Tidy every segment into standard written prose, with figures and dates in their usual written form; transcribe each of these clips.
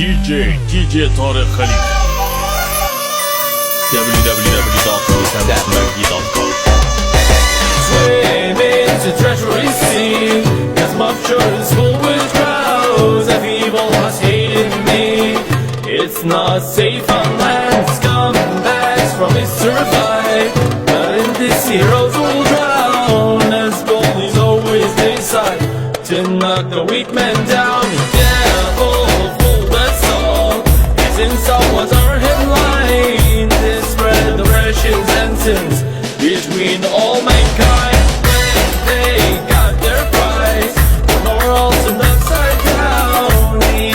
DJ طارق خليفة. www.wisamagdi.com. Swim into treasury sea, 'cause my future is full with crowds of evil has hated me. It's not safe on land, scumbags from it survive, but in this heroes will drown, as bullies always decide to knock the weak man down. Devil, fool, that's all. It's in someone's our headline. They spread the Russian sentence between all mankind. When they got their prize, the morals turned upside down.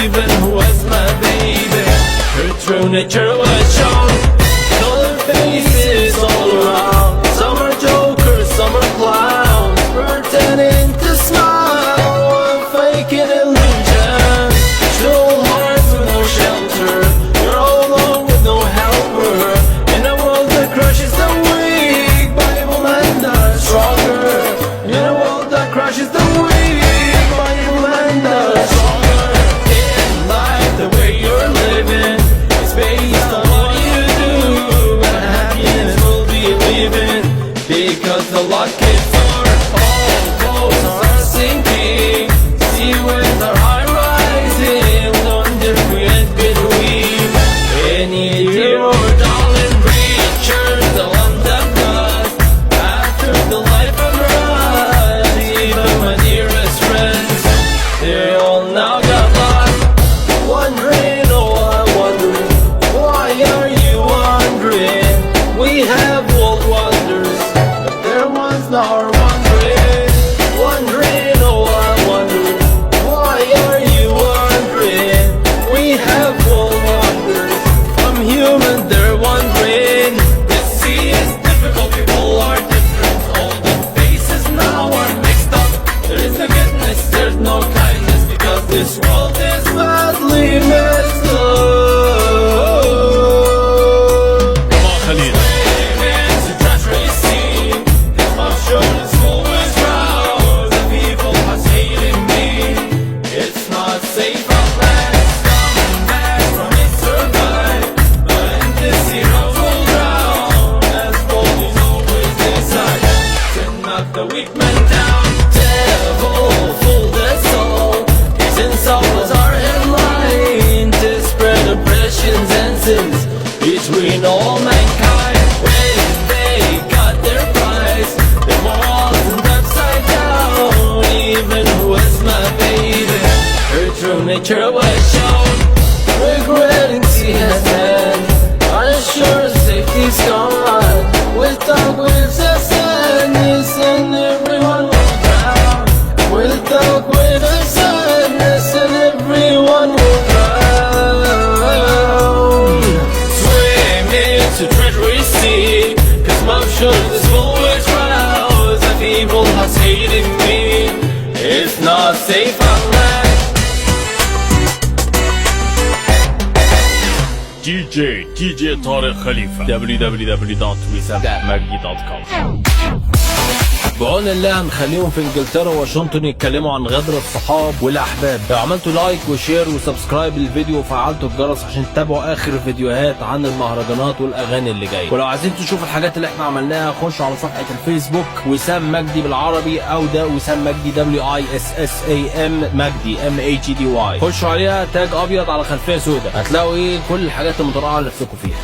Even who was my baby, her true nature was shown. Colored faces all around. Some are jokers, some are clowns, pretending to smile while faking illusions. Still hearts with no shelter, you're all alone with no helper. In a world that crushes the weak, Bible man does stronger. In a world that crushes the weak, Bible man does stronger. In life, the way you're living is based on what you do, and happiness will be living, because the luck is for all boats are sinking. See with our high rising, under create between any dear or darling creature, the one that does after the life of us. Even my dearest friends, they all now got lost, wondering, oh I'm wondering, why are you wondering? We have world wonders, but their ones now are wondering, wondering, oh I'm wondering, why are you wondering? We have world wonders, I'm human, they're wondering. The sea is difficult, people are different, all the faces now are mixed up. There is no goodness, there's no kindness, because this world is badly messed up. Come on Khalid. Into treachery sea, this mouth sure is full with crowds of evil has hated me. It's not safe on land, scumbags from it survive, but in this heroes will drown, as bullies always decide to knock the weak man down. Devil, fool, that's all. His insult was our headline to spread oppressions and sins between all mankind. When they got their prize, their morals turned upside down. Even who was my baby, her true nature was shown. Regretting she has had, unsure safety's gone. Without waves of sadness, and everyone will drown. Without waves of sadness, and everyone will drown. Swim into treachery sea, 'cause my shore is full with crowds of evil has hated me. It's not safe on land. DJ طارق خليفة. www.wisamagdi.com. بعون الله هنخليهم في انجلترا وواشنطن يتكلموا عن غدر الصحاب والاحباب. لو عملتوا لايك وشير وسبسكرايب للفيديو وفعلتوا الجرس عشان تتابعوا اخر الفيديوهات عن المهرجانات والاغاني اللي جايه. ولو عايزين تشوفوا الحاجات اللي احنا عملناها خشوا على صفحه الفيسبوك وسام مجدي بالعربي، او ده وسام مجدي WISSAM مجدي MAGDY. خشوا عليها تاج ابيض على خلفيه سوداء، هتلاقوا كل الحاجات المترقعه اللي نفسكم فيها.